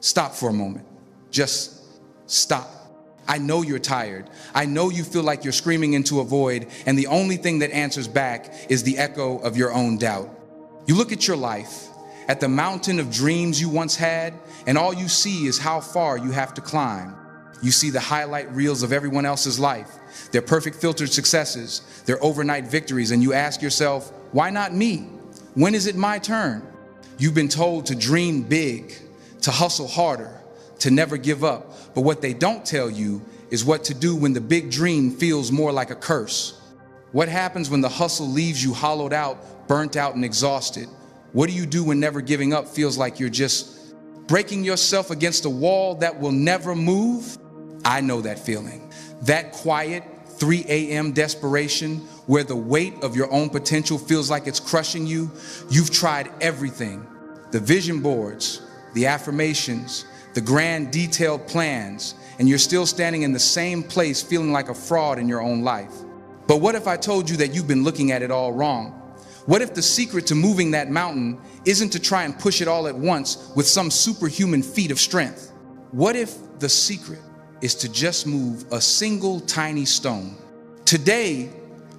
Stop for a moment. Just stop. I know you're tired. I know you feel like you're screaming into a void, and the only thing that answers back is the echo of your own doubt. You look at your life, at the mountain of dreams you once had, and all you see is how far you have to climb. You see the highlight reels of everyone else's life, their perfect filtered successes, their overnight victories, and you ask yourself, why not me? When is it my turn? You've been told to dream big, to hustle harder, to never give up. But what they don't tell you is what to do when the big dream feels more like a curse. What happens when the hustle leaves you hollowed out, burnt out, and exhausted? What do you do when never giving up feels like you're just breaking yourself against a wall that will never move? I know that feeling. That quiet 3 a.m. desperation where the weight of your own potential feels like it's crushing you. You've tried everything. The vision boards, the affirmations, the grand detailed plans, and you're still standing in the same place feeling like a fraud in your own life. But what if I told you that you've been looking at it all wrong? What if the secret to moving that mountain isn't to try and push it all at once with some superhuman feat of strength? What if the secret is to just move a single tiny stone? Today,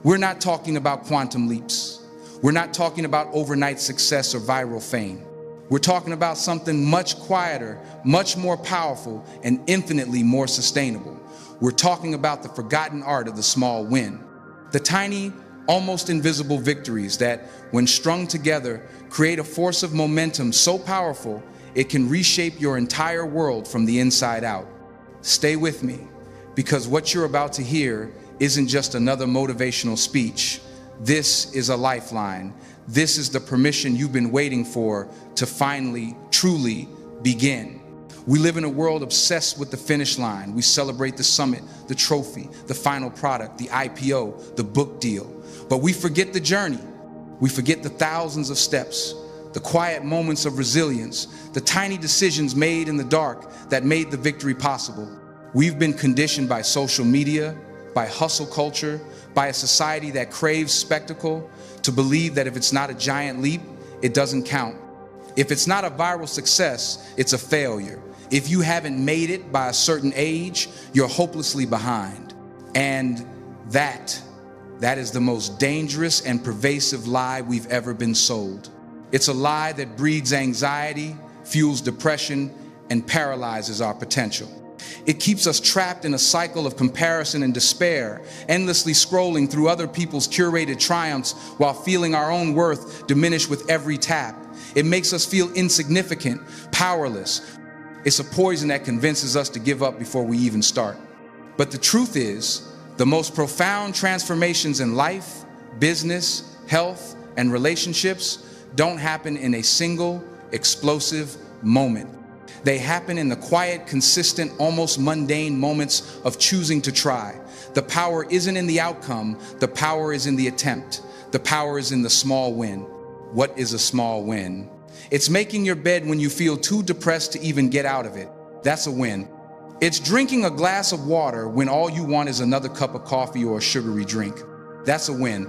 we're not talking about quantum leaps. We're not talking about overnight success or viral fame. We're talking about something much quieter, much more powerful, and infinitely more sustainable. We're talking about the forgotten art of the small win. The tiny, almost invisible victories that, when strung together, create a force of momentum so powerful it can reshape your entire world from the inside out. Stay with me, because what you're about to hear isn't just another motivational speech. This is a lifeline. This is the permission you've been waiting for to finally, truly begin. We live in a world obsessed with the finish line. We celebrate the summit, the trophy, the final product, the IPO, the book deal. But we forget the journey. We forget the thousands of steps, the quiet moments of resilience, the tiny decisions made in the dark that made the victory possible. We've been conditioned by social media, by hustle culture, by a society that craves spectacle, to believe that if it's not a giant leap, it doesn't count. If it's not a viral success, it's a failure. If you haven't made it by a certain age, you're hopelessly behind. And that is the most dangerous and pervasive lie we've ever been sold. It's a lie that breeds anxiety, fuels depression, and paralyzes our potential. It keeps us trapped in a cycle of comparison and despair, endlessly scrolling through other people's curated triumphs while feeling our own worth diminish with every tap. It makes us feel insignificant, powerless. It's a poison that convinces us to give up before we even start. But the truth is, the most profound transformations in life, business, health, and relationships don't happen in a single, explosive moment. They happen in the quiet, consistent, almost mundane moments of choosing to try. The power isn't in the outcome. The power is in the attempt. The power is in the small win. What is a small win? It's making your bed when you feel too depressed to even get out of it. That's a win. It's drinking a glass of water when all you want is another cup of coffee or a sugary drink. That's a win.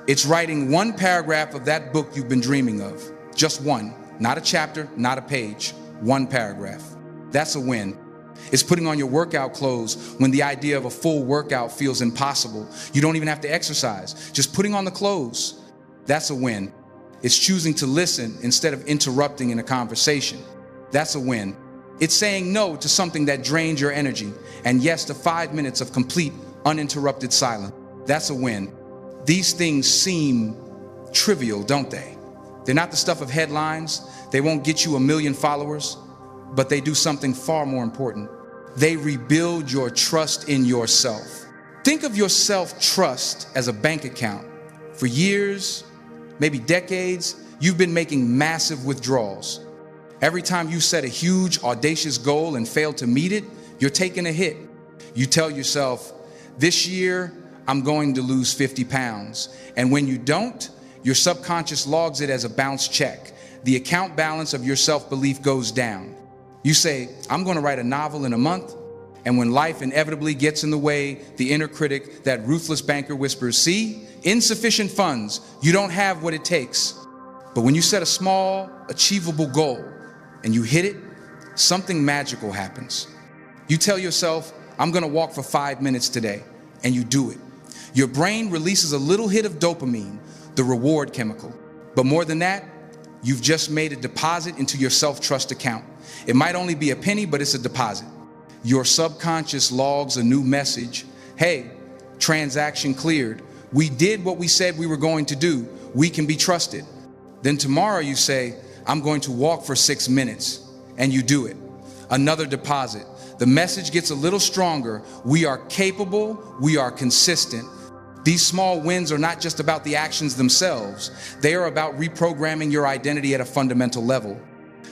It's writing one paragraph of that book you've been dreaming of. Just one. Not a chapter, not a page. One paragraph. That's a win. It's putting on your workout clothes when the idea of a full workout feels impossible. You don't even have to exercise. Just putting on the clothes. That's a win. It's choosing to listen instead of interrupting in a conversation. That's a win. It's saying no to something that drains your energy, and yes to 5 minutes of complete, uninterrupted silence. That's a win. These things seem trivial, don't they? They're not the stuff of headlines. They won't get you 1 million followers, but they do something far more important. They rebuild your trust in yourself. Think of your self-trust as a bank account. For years, maybe decades, you've been making massive withdrawals. Every time you set a huge, audacious goal and fail to meet it, you're taking a hit. You tell yourself, this year, I'm going to lose 50 pounds. And when you don't, your subconscious logs it as a bounced check. The account balance of your self-belief goes down. You say, I'm going to write a novel in a month. And when life inevitably gets in the way, the inner critic, that ruthless banker whispers, see, insufficient funds, you don't have what it takes. But when you set a small, achievable goal and you hit it, something magical happens. You tell yourself, I'm gonna walk for 5 minutes today, and you do it. Your brain releases a little hit of dopamine, the reward chemical. But more than that, you've just made a deposit into your self-trust account. It might only be a penny, but it's a deposit. Your subconscious logs a new message. Hey, transaction cleared. We did what we said we were going to do. We can be trusted. Then tomorrow you say, I'm going to walk for 6 minutes, and you do it. Another deposit. The message gets a little stronger. We are capable. We are consistent. These small wins are not just about the actions themselves. They are about reprogramming your identity at a fundamental level.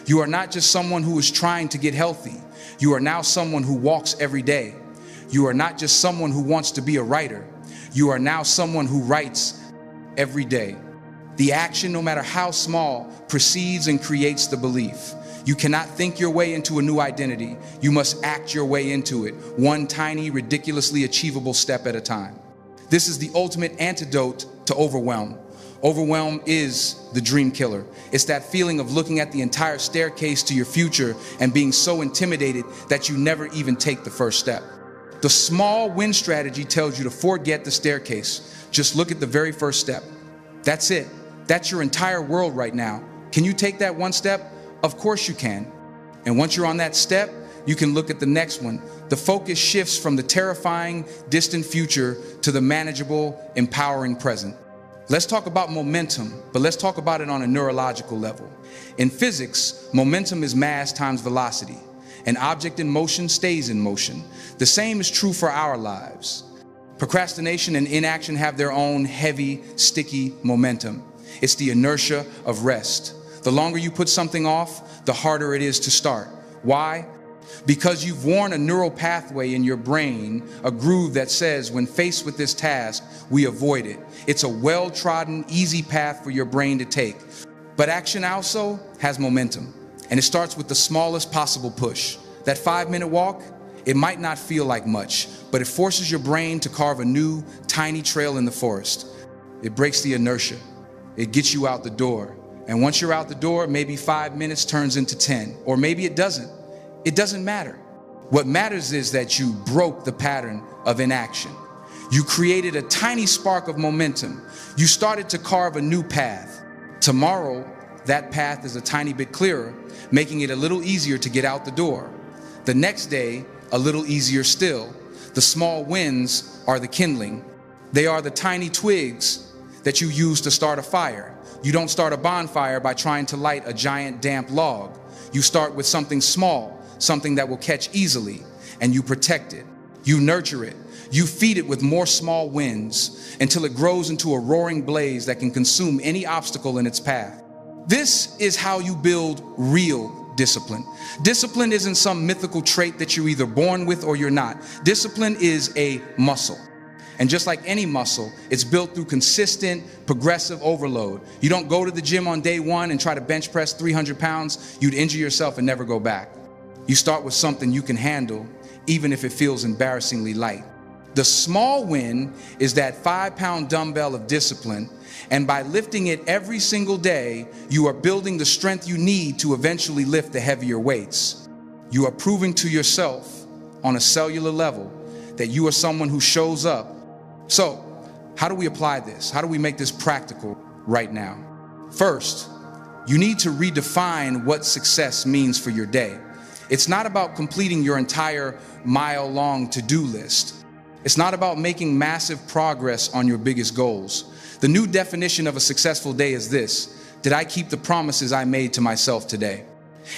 You are not just someone who is trying to get healthy. You are now someone who walks every day. You are not just someone who wants to be a writer. You are now someone who writes every day. The action, no matter how small, precedes and creates the belief. You cannot think your way into a new identity. You must act your way into it, one tiny, ridiculously achievable step at a time. This is the ultimate antidote to overwhelm. Overwhelm is the dream killer. It's that feeling of looking at the entire staircase to your future and being so intimidated that you never even take the first step. The small win strategy tells you to forget the staircase. Just look at the very first step. That's it. That's your entire world right now. Can you take that one step? Of course you can. And once you're on that step, you can look at the next one. The focus shifts from the terrifying, distant future to the manageable, empowering present. Let's talk about momentum, but let's talk about it on a neurological level. In physics, momentum is mass times velocity. An object in motion stays in motion. The same is true for our lives. Procrastination and inaction have their own heavy, sticky momentum. It's the inertia of rest. The longer you put something off, the harder it is to start. Why? Because you've worn a neural pathway in your brain, a groove that says when faced with this task, we avoid it. It's a well-trodden, easy path for your brain to take. But action also has momentum, and it starts with the smallest possible push. That 5-minute walk, it might not feel like much, but it forces your brain to carve a new, tiny trail in the forest. It breaks the inertia. It gets you out the door. And once you're out the door, maybe 5 minutes turns into 10, or maybe it doesn't. It doesn't matter. What matters is that you broke the pattern of inaction. You created a tiny spark of momentum. You started to carve a new path. Tomorrow, that path is a tiny bit clearer, making it a little easier to get out the door. The next day, a little easier still. The small wins are the kindling. They are the tiny twigs that you use to start a fire. You don't start a bonfire by trying to light a giant damp log. You start with something small, something that will catch easily, and you protect it. You nurture it. You feed it with more small wins until it grows into a roaring blaze that can consume any obstacle in its path. This is how you build real discipline. Discipline isn't some mythical trait that you're either born with or you're not. Discipline is a muscle. And just like any muscle, it's built through consistent, progressive overload. You don't go to the gym on day one and try to bench press 300 pounds. You'd injure yourself and never go back. You start with something you can handle, even if it feels embarrassingly light. The small win is that 5-pound dumbbell of discipline, and by lifting it every single day, you are building the strength you need to eventually lift the heavier weights. You are proving to yourself on a cellular level that you are someone who shows up. So, how do we apply this? How do we make this practical right now? First, you need to redefine what success means for your day. It's not about completing your entire mile-long to-do list. It's not about making massive progress on your biggest goals. The new definition of a successful day is this: did I keep the promises I made to myself today?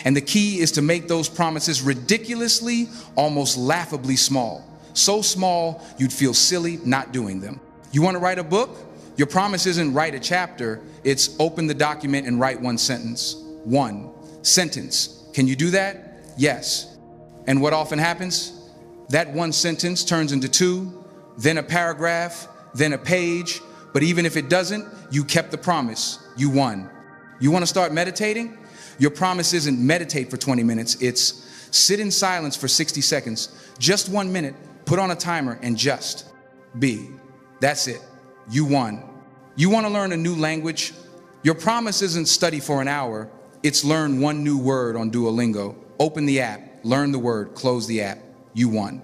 And the key is to make those promises ridiculously, almost laughably small. So small, you'd feel silly not doing them. You want to write a book? Your promise isn't write a chapter, it's open the document and write one sentence. One sentence. Can you do that? Yes. And what often happens? That one sentence turns into 2, then a paragraph, then a page. But even if it doesn't, you kept the promise. You won. You want to start meditating? Your promise isn't meditate for 20 minutes. It's sit in silence for 60 seconds. Just 1 minute. Put on a timer and just be. That's it. You won. You want to learn a new language? Your promise isn't study for an hour. It's learn one new word on Duolingo open the app, learn the word, close the app. You won.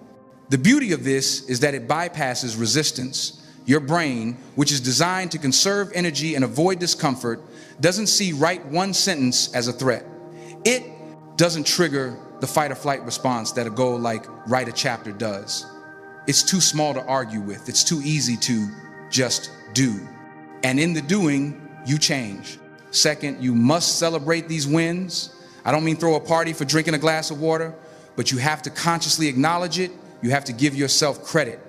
The beauty of this is that it bypasses resistance. Your brain, which is designed to conserve energy and avoid discomfort, doesn't see write one sentence as a threat. It doesn't trigger the fight or flight response that a goal like write a chapter does. It's too small to argue with. It's too easy to just do. And in the doing, you change. Second, you must celebrate these wins. I don't mean throw a party for drinking a glass of water, but you have to consciously acknowledge it. You have to give yourself credit.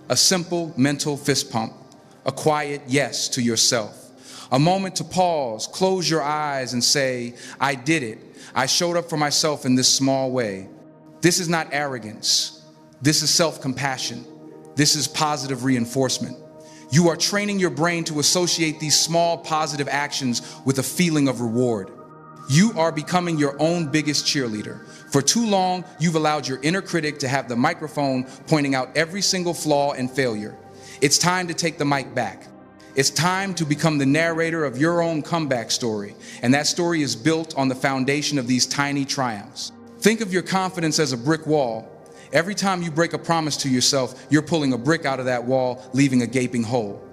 A simple mental fist pump, a quiet yes to yourself, a moment to pause, close your eyes and say, I did it. I showed up for myself in this small way. This is not arrogance. This is self-compassion. This is positive reinforcement. You are training your brain to associate these small positive actions with a feeling of reward. You are becoming your own biggest cheerleader. For too long, you've allowed your inner critic to have the microphone pointing out every single flaw and failure. It's time to take the mic back. It's time to become the narrator of your own comeback story, and that story is built on the foundation of these tiny triumphs. Think of your confidence as a brick wall. Every time you break a promise to yourself, you're pulling a brick out of that wall, leaving a gaping hole.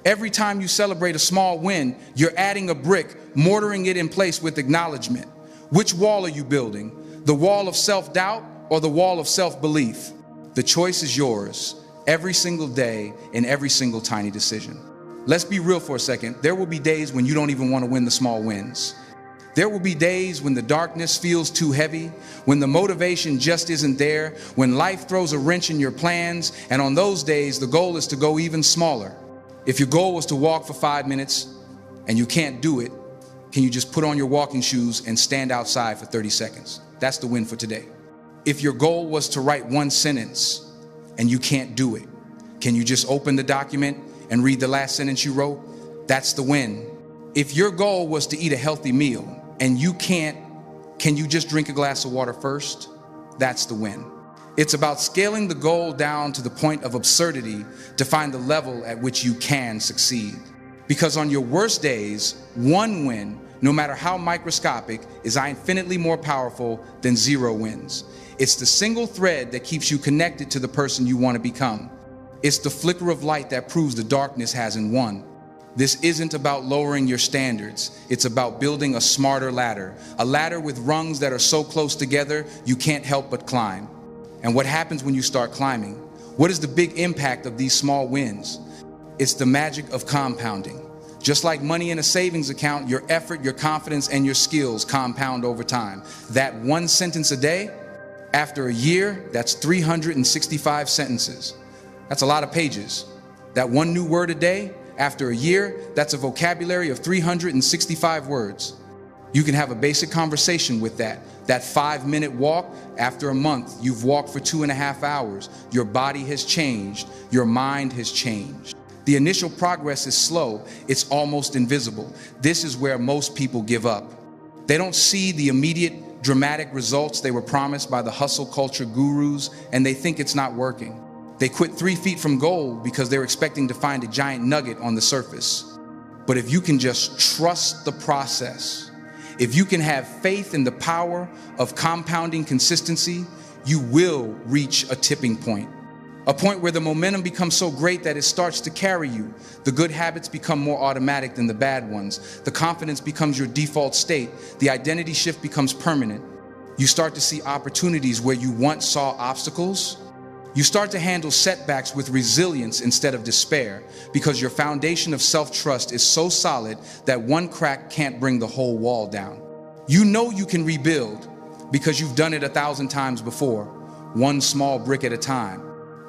Every time you celebrate a small win, you're adding a brick, mortaring it in place with acknowledgement. Which wall are you building? The wall of self-doubt or the wall of self-belief? The choice is yours every single day in every single tiny decision. Let's be real for a second. There will be days when you don't even want to win the small wins. There will be days when the darkness feels too heavy, when the motivation just isn't there, when life throws a wrench in your plans, and on those days, the goal is to go even smaller. If your goal was to walk for 5 minutes and you can't do it, can you just put on your walking shoes and stand outside for 30 seconds? That's the win for today. If your goal was to write one sentence and you can't do it, can you just open the document and read the last sentence you wrote? That's the win. If your goal was to eat a healthy meal and you can't, can you just drink a glass of water first? That's the win. It's about scaling the goal down to the point of absurdity to find the level at which you can succeed. Because on your worst days, one win, no matter how microscopic, is infinitely more powerful than 0 wins. It's the single thread that keeps you connected to the person you want to become. It's the flicker of light that proves the darkness hasn't won. This isn't about lowering your standards. It's about building a smarter ladder, a ladder with rungs that are so close together you can't help but climb. And what happens when you start climbing? What is the big impact of these small wins? It's the magic of compounding. Just like money in a savings account, your effort, your confidence, and your skills compound over time. That one sentence a day, after a year, that's 365 sentences. That's a lot of pages. That one new word a day, after a year, that's a vocabulary of 365 words. You can have a basic conversation with that. That 5-minute walk, after a month, you've walked for 2.5 hours. Your body has changed. Your mind has changed. The initial progress is slow. It's almost invisible. This is where most people give up. They don't see the immediate, dramatic results they were promised by the hustle culture gurus, and they think it's not working. They quit 3 feet from goal because they're expecting to find a giant nugget on the surface. But if you can just trust the process, if you can have faith in the power of compounding consistency, you will reach a tipping point. A point where the momentum becomes so great that it starts to carry you. The good habits become more automatic than the bad ones. The confidence becomes your default state. The identity shift becomes permanent. You start to see opportunities where you once saw obstacles. You start to handle setbacks with resilience instead of despair, because your foundation of self-trust is so solid that one crack can't bring the whole wall down. You know you can rebuild because you've done it 1,000 times before, one small brick at a time.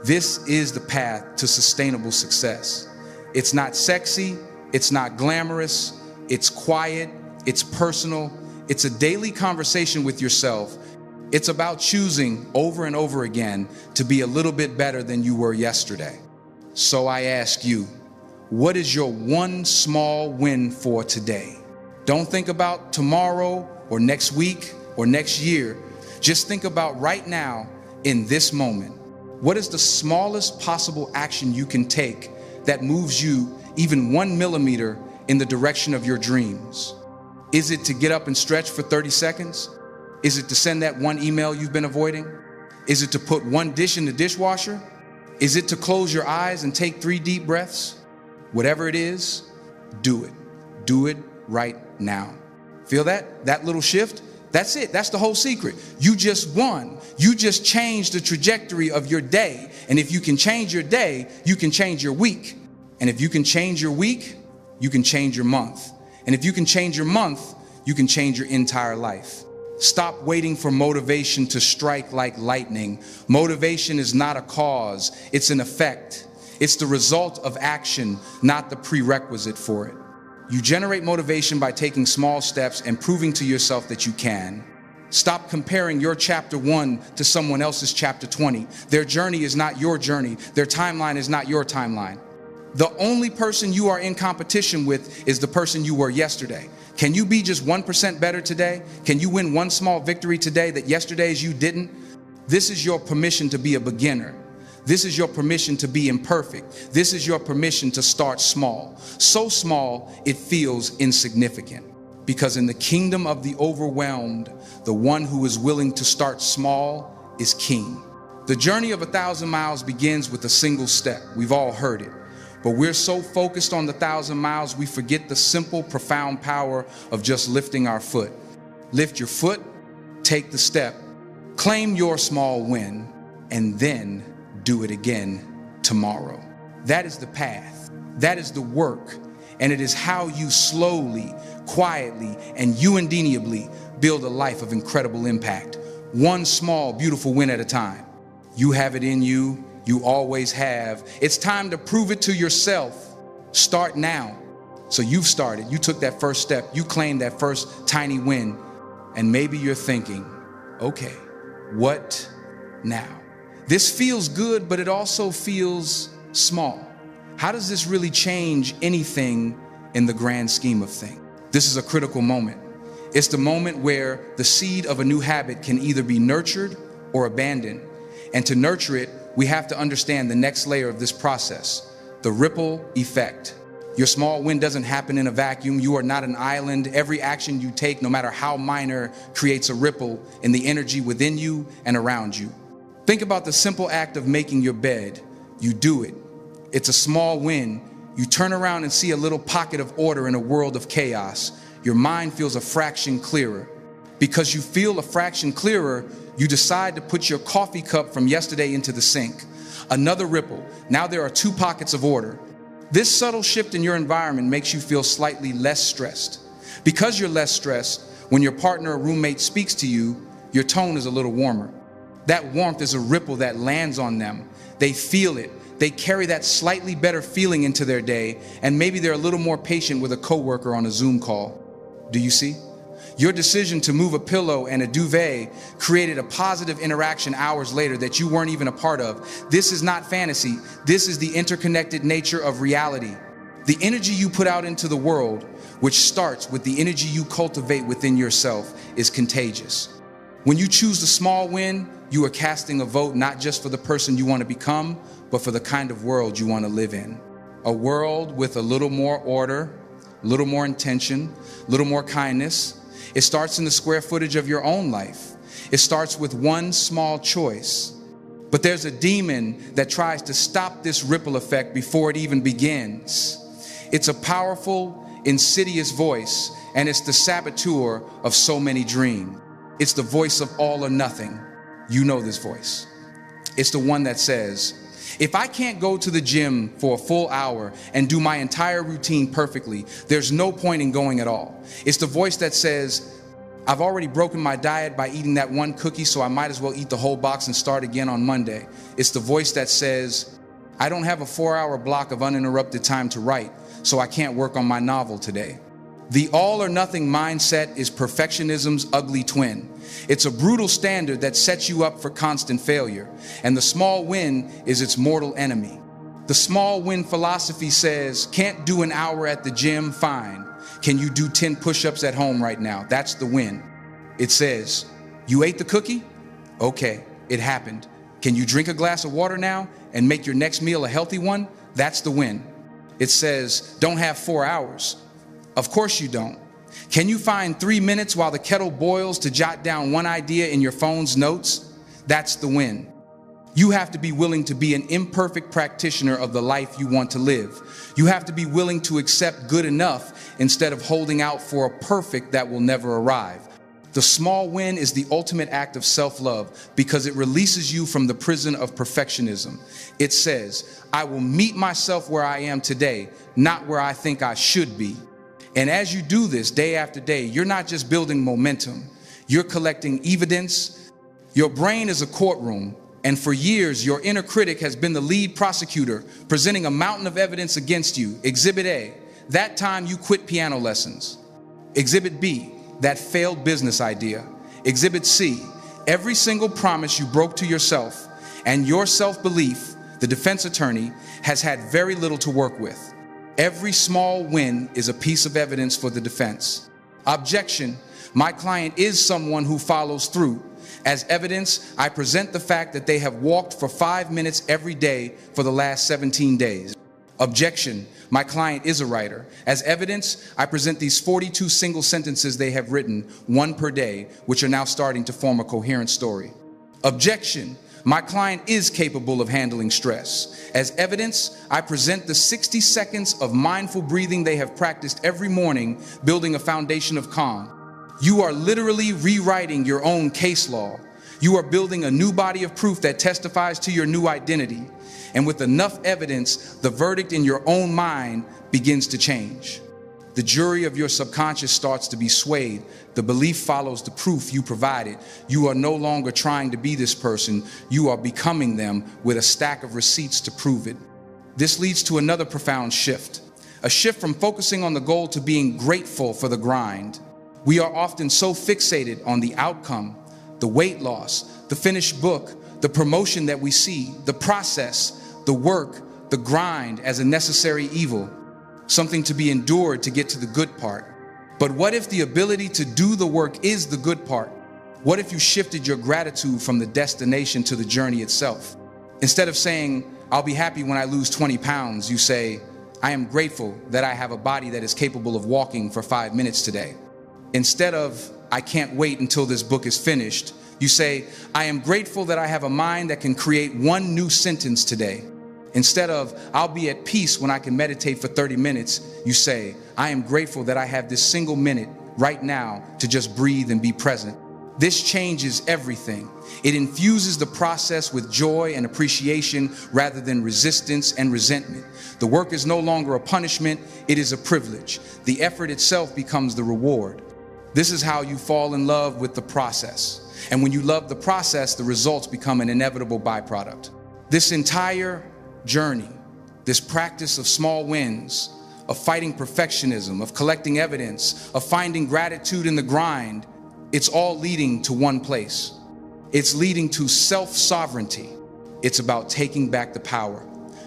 This is the path to sustainable success. It's not sexy, it's not glamorous, it's quiet, it's personal, it's a daily conversation with yourself. It's about choosing over and over again to be a little bit better than you were yesterday. So I ask you, what is your one small win for today? Don't think about tomorrow or next week or next year. Just think about right now in this moment. What is the smallest possible action you can take that moves you even 1 millimeter in the direction of your dreams? Is it to get up and stretch for 30 seconds? Is it to send that one email you've been avoiding? Is it to put one dish in the dishwasher? Is it to close your eyes and take 3 deep breaths? Whatever it is, do it. Do it right now. Feel that? That little shift? That's it. That's the whole secret. You just won. You just changed the trajectory of your day. And if you can change your day, you can change your week. And if you can change your week, you can change your month. And if you can change your month, you can change your entire life. Stop waiting for motivation to strike like lightning. Motivation is not a cause, it's an effect. It's the result of action, not the prerequisite for it. You generate motivation by taking small steps and proving to yourself that you can. Stop comparing your chapter 1 to someone else's chapter 20. Their journey is not your journey. Their timeline is not your timeline. The only person you are in competition with is the person you were yesterday. Can you be just 1% better today? Can you win one small victory today that yesterday's you didn't? This is your permission to be a beginner. This is your permission to be imperfect. This is your permission to start small. So small, it feels insignificant. Because in the kingdom of the overwhelmed, the one who is willing to start small is king. The journey of 1,000 miles begins with a single step. We've all heard it. But we're so focused on the 1,000 miles, we forget the simple, profound power of just lifting our foot. Lift your foot, take the step, claim your small win, and then do it again tomorrow. That is the path. That is the work. And it is how you slowly, quietly, and unenviably build a life of incredible impact. One small, beautiful win at a time. You have it in you. You always have. It's time to prove it to yourself. Start now. So you've started. You took that first step. You claimed that first tiny win. And maybe you're thinking, okay, what now? This feels good, but it also feels small. How does this really change anything in the grand scheme of things? This is a critical moment. It's the moment where the seed of a new habit can either be nurtured or abandoned. And to nurture it, we have to understand the next layer of this process, the ripple effect. Your small win doesn't happen in a vacuum. You are not an island. Every action you take, no matter how minor, creates a ripple in the energy within you and around you. Think about the simple act of making your bed. You do it. It's a small win. You turn around and see a little pocket of order in a world of chaos. Your mind feels a fraction clearer. Because you feel a fraction clearer, you decide to put your coffee cup from yesterday into the sink. Another ripple. Now there are 2 pockets of order. This subtle shift in your environment makes you feel slightly less stressed. Because you're less stressed, when your partner or roommate speaks to you, your tone is a little warmer. That warmth is a ripple that lands on them. They feel it. They carry that slightly better feeling into their day, and maybe they're a little more patient with a coworker on a Zoom call. Do you see? Your decision to move a pillow and a duvet created a positive interaction hours later that you weren't even a part of. This is not fantasy. This is the interconnected nature of reality. The energy you put out into the world, which starts with the energy you cultivate within yourself, is contagious. When you choose the small win, you are casting a vote not just for the person you want to become, but for the kind of world you want to live in. A world with a little more order, a little more intention, a little more kindness. It starts in the square footage of your own life. It starts with one small choice. But there's a demon that tries to stop this ripple effect before it even begins. It's a powerful, insidious voice, and it's the saboteur of so many dreams. It's the voice of all or nothing. You know this voice. It's the one that says, if I can't go to the gym for a full hour and do my entire routine perfectly, there's no point in going at all. It's the voice that says, I've already broken my diet by eating that one cookie, so I might as well eat the whole box and start again on Monday. It's the voice that says, I don't have a 4-hour block of uninterrupted time to write, so I can't work on my novel today. The all or nothing mindset is perfectionism's ugly twin. It's a brutal standard that sets you up for constant failure, and the small win is its mortal enemy. The small win philosophy says, can't do an hour at the gym? Fine. Can you do 10 push-ups at home right now? That's the win. It says, you ate the cookie? Okay, it happened. Can you drink a glass of water now and make your next meal a healthy one? That's the win. It says, don't have 4 hours. Of course you don't. Can you find 3 minutes while the kettle boils to jot down one idea in your phone's notes? That's the win. You have to be willing to be an imperfect practitioner of the life you want to live. You have to be willing to accept good enough instead of holding out for a perfect that will never arrive. The small win is the ultimate act of self-love because it releases you from the prison of perfectionism. It says, I will meet myself where I am today, not where I think I should be. And as you do this day after day, you're not just building momentum, you're collecting evidence. Your brain is a courtroom, and for years, your inner critic has been the lead prosecutor, presenting a mountain of evidence against you. Exhibit A, that time you quit piano lessons. Exhibit B, that failed business idea. Exhibit C, every single promise you broke to yourself, and your self-belief, the defense attorney, has had very little to work with. Every small win is a piece of evidence for the defense. Objection, my client is someone who follows through. As evidence, I present the fact that they have walked for 5 minutes every day for the last 17 days. Objection, my client is a writer. As evidence, I present these 42 single sentences they have written, one per day, which are now starting to form a coherent story. Objection, my client is capable of handling stress. As evidence, I present the 60 seconds of mindful breathing they have practiced every morning, building a foundation of calm. You are literally rewriting your own case law. You are building a new body of proof that testifies to your new identity. And with enough evidence, the verdict in your own mind begins to change. The jury of your subconscious starts to be swayed. The belief follows the proof you provided. You are no longer trying to be this person. You are becoming them with a stack of receipts to prove it. This leads to another profound shift. A shift from focusing on the goal to being grateful for the grind. We are often so fixated on the outcome, the weight loss, the finished book, the promotion that we see, the process, the work, the grind as a necessary evil, something to be endured to get to the good part. But what if the ability to do the work is the good part? What if you shifted your gratitude from the destination to the journey itself? Instead of saying, I'll be happy when I lose 20 pounds, you say, I am grateful that I have a body that is capable of walking for 5 minutes today. Instead of, I can't wait until this book is finished, you say, I am grateful that I have a mind that can create one new sentence today. Instead of, I'll be at peace when I can meditate for 30 minutes, you say, I am grateful that I have this single minute right now to just breathe and be present. This changes everything. It infuses the process with joy and appreciation rather than resistance and resentment. The work is no longer a punishment, it is a privilege. The effort itself becomes the reward. This is how you fall in love with the process. And when you love the process, the results become an inevitable byproduct. This entire journey, this practice of small wins, of fighting perfectionism, of collecting evidence, of finding gratitude in the grind, it's all leading to one place. It's leading to self-sovereignty. It's about taking back the power.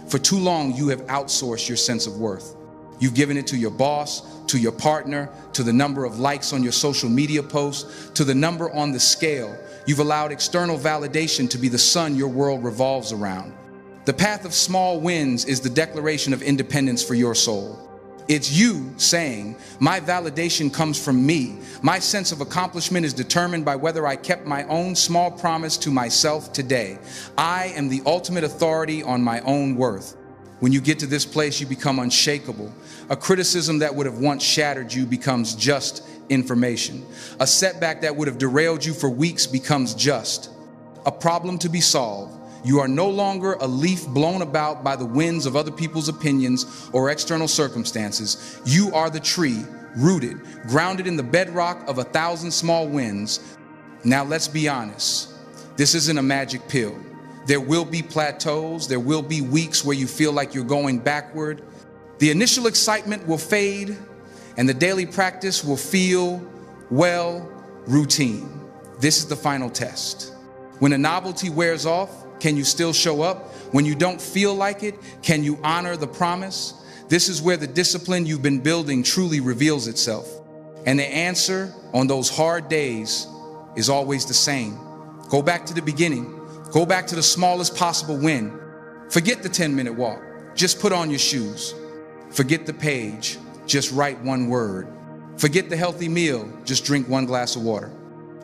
For too long, you have outsourced your sense of worth. You've given it to your boss, to your partner, to the number of likes on your social media posts, to the number on the scale. You've allowed external validation to be the sun your world revolves around. The path of small wins is the declaration of independence for your soul. It's you saying, my validation comes from me. My sense of accomplishment is determined by whether I kept my own small promise to myself today. I am the ultimate authority on my own worth. When you get to this place, you become unshakable. A criticism that would have once shattered you becomes just information. A setback that would have derailed you for weeks becomes just a problem to be solved. You are no longer a leaf blown about by the winds of other people's opinions or external circumstances. You are the tree, rooted, grounded in the bedrock of 1,000 small wins. Now let's be honest. This isn't a magic pill. There will be plateaus. There will be weeks where you feel like you're going backward. The initial excitement will fade, and the daily practice will feel, well, routine. This is the final test. When a novelty wears off, can you still show up? When you don't feel like it, can you honor the promise? This is where the discipline you've been building truly reveals itself. And the answer on those hard days is always the same. Go back to the beginning. Go back to the smallest possible win. Forget the 10-minute walk. Just put on your shoes. Forget the page. Just write one word. Forget the healthy meal, just drink 1 glass of water.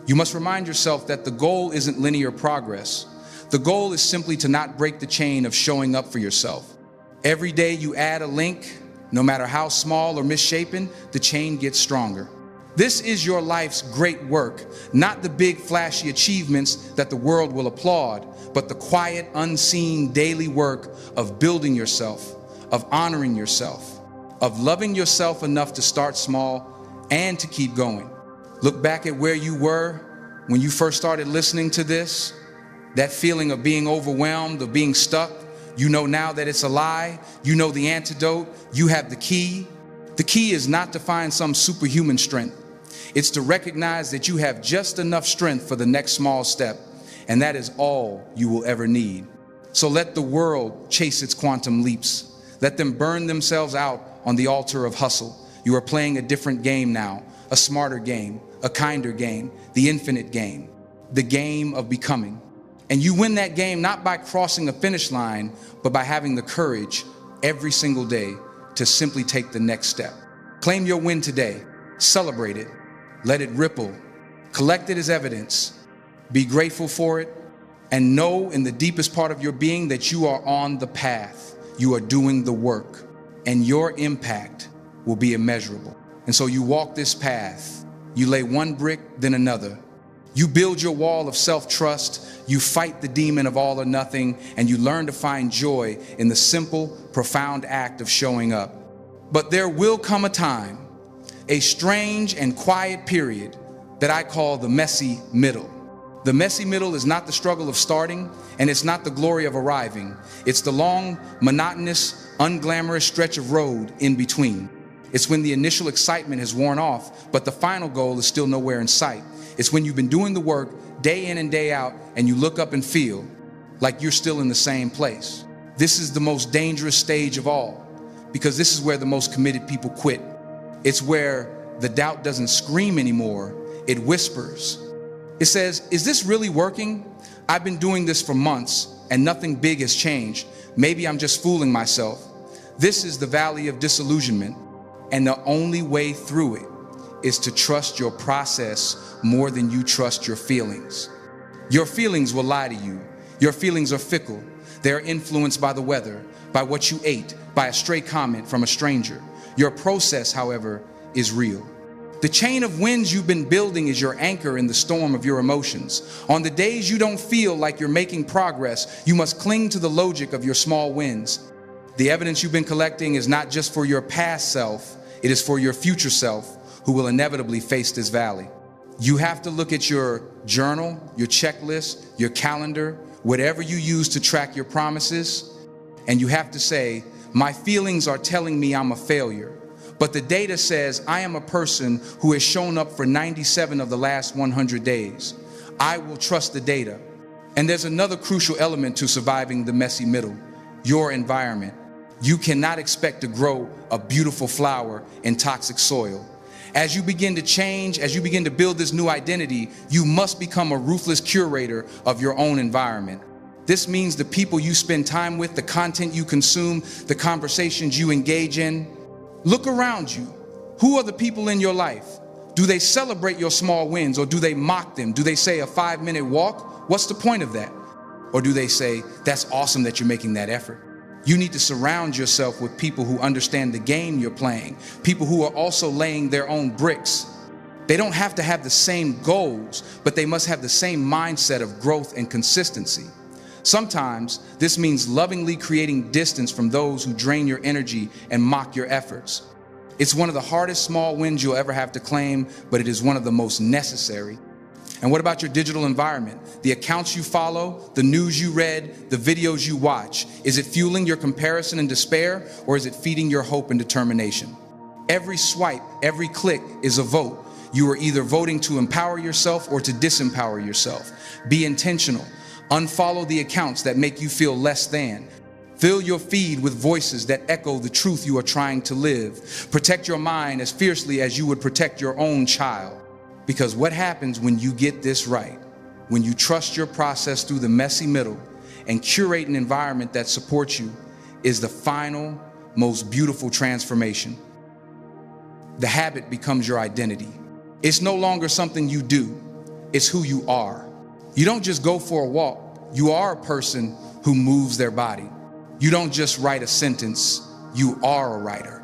You must remind yourself that the goal isn't linear progress. The goal is simply to not break the chain of showing up for yourself. Every day you add a link, no matter how small or misshapen, the chain gets stronger. This is your life's great work, not the big flashy achievements that the world will applaud, but the quiet, unseen daily work of building yourself, of honoring yourself, of loving yourself enough to start small and to keep going. Look back at where you were when you first started listening to this. That feeling of being overwhelmed, of being stuck. You know now that it's a lie. You know the antidote. You have the key. The key is not to find some superhuman strength. It's to recognize that you have just enough strength for the next small step, and that is all you will ever need. So let the world chase its quantum leaps. Let them burn themselves out on the altar of hustle. You are playing a different game now, a smarter game, a kinder game, the infinite game, the game of becoming. And you win that game not by crossing a finish line, but by having the courage every single day to simply take the next step. Claim your win today. Celebrate it. Let it ripple. Collect it as evidence. Be grateful for it. And know in the deepest part of your being that you are on the path. You are doing the work. And your impact will be immeasurable. And so you walk this path. You lay one brick, then another. You build your wall of self-trust. You fight the demon of all or nothing. And you learn to find joy in the simple, profound act of showing up. But there will come a time, a strange and quiet period that I call the messy middle. The messy middle is not the struggle of starting, and it's not the glory of arriving. It's the long, monotonous, unglamorous stretch of road in between. It's when the initial excitement has worn off, but the final goal is still nowhere in sight. It's when you've been doing the work day in and day out, and you look up and feel like you're still in the same place. This is the most dangerous stage of all, because this is where the most committed people quit. It's where the doubt doesn't scream anymore, it whispers. It says, is this really working? I've been doing this for months and nothing big has changed. Maybe I'm just fooling myself. This is the valley of disillusionment, and the only way through it is to trust your process more than you trust your feelings. Your feelings will lie to you. Your feelings are fickle. They are influenced by the weather, by what you ate, by a stray comment from a stranger. Your process, however, is real. The chain of wins you've been building is your anchor in the storm of your emotions. On the days you don't feel like you're making progress, you must cling to the logic of your small wins. The evidence you've been collecting is not just for your past self, it is for your future self who will inevitably face this valley. You have to look at your journal, your checklist, your calendar, whatever you use to track your promises, and you have to say, my feelings are telling me I'm a failure. But the data says I am a person who has shown up for 97 of the last 100 days. I will trust the data. And there's another crucial element to surviving the messy middle, your environment. You cannot expect to grow a beautiful flower in toxic soil. As you begin to change, as you begin to build this new identity, you must become a ruthless curator of your own environment. This means the people you spend time with, the content you consume, the conversations you engage in. Look around you. Who are the people in your life? Do they celebrate your small wins, or do they mock them? Do they say a 5-minute walk? What's the point of that? Or do they say, that's awesome that you're making that effort? You need to surround yourself with people who understand the game you're playing, people who are also laying their own bricks. They don't have to have the same goals, but they must have the same mindset of growth and consistency. Sometimes this means lovingly creating distance from those who drain your energy and mock your efforts. It's one of the hardest small wins you'll ever have to claim, but it is one of the most necessary. And what about your digital environment? The accounts you follow, the news you read, the videos you watch. Is it fueling your comparison and despair, or is it feeding your hope and determination? Every swipe, every click is a vote. You are either voting to empower yourself or to disempower yourself. Be intentional. Unfollow the accounts that make you feel less than. Fill your feed with voices that echo the truth you are trying to live. Protect your mind as fiercely as you would protect your own child. Because what happens when you get this right, when you trust your process through the messy middle and curate an environment that supports you, is the final, most beautiful transformation. the habit becomes your identity. It's no longer something you do, it's who you are. You don't just go for a walk, you are a person who moves their body. You don't just write a sentence, you are a writer.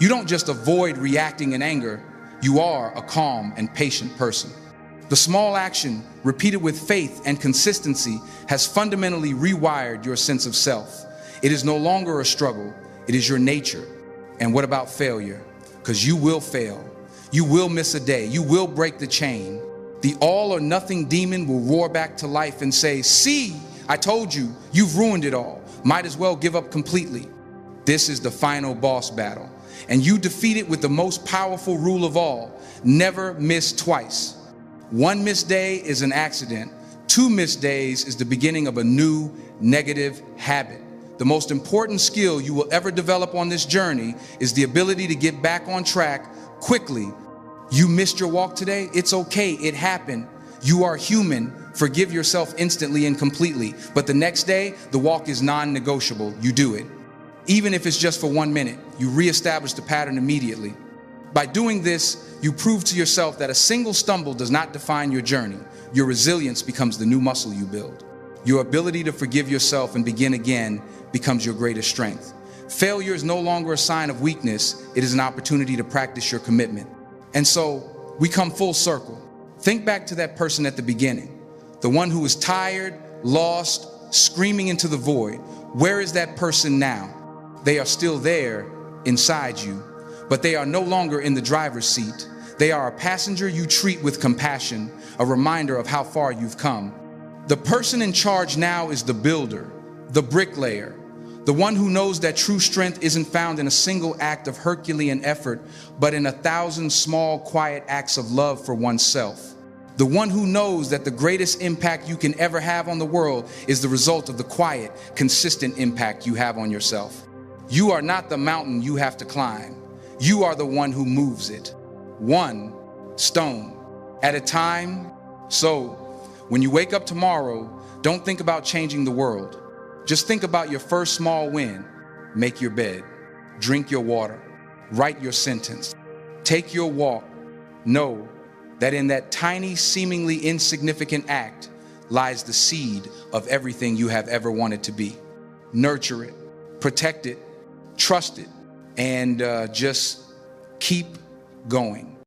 You don't just avoid reacting in anger, you are a calm and patient person. The small action, repeated with faith and consistency, has fundamentally rewired your sense of self. It is no longer a struggle, it is your nature. And what about failure? Because you will fail. You will miss a day. You will break the chain. The all or nothing demon will roar back to life and say, "See, I told you, you've ruined it all. Might as well give up completely." This is the final boss battle. And you defeat it with the most powerful rule of all: never miss twice. One missed day is an accident. 2 missed days is the beginning of a new negative habit. The most important skill you will ever develop on this journey is the ability to get back on track quickly. You missed your walk today? It's okay, it happened. You are human. Forgive yourself instantly and completely. But the next day, the walk is non-negotiable. You do it. Even if it's just for 1 minute, you reestablish the pattern immediately. By doing this, you prove to yourself that a single stumble does not define your journey. Your resilience becomes the new muscle you build. Your ability to forgive yourself and begin again becomes your greatest strength. Failure is no longer a sign of weakness. It is an opportunity to practice your commitment. And so we come full circle. Think back to that person at the beginning, the one who was tired, lost, screaming into the void. Where is that person now? They are still there inside you, but they are no longer in the driver's seat. They are a passenger you treat with compassion, a reminder of how far you've come. The person in charge now is the builder, the bricklayer, the one who knows that true strength isn't found in a single act of Herculean effort, but in 1,000 small, quiet acts of love for oneself. The one who knows that the greatest impact you can ever have on the world is the result of the quiet, consistent impact you have on yourself. You are not the mountain you have to climb. You are the one who moves it, one stone at a time. So when you wake up tomorrow, don't think about changing the world. Just think about your first small win. Make your bed, drink your water, write your sentence, take your walk. Know that in that tiny, seemingly insignificant act lies the seed of everything you have ever wanted to be. Nurture it, protect it, trust it, and just keep going.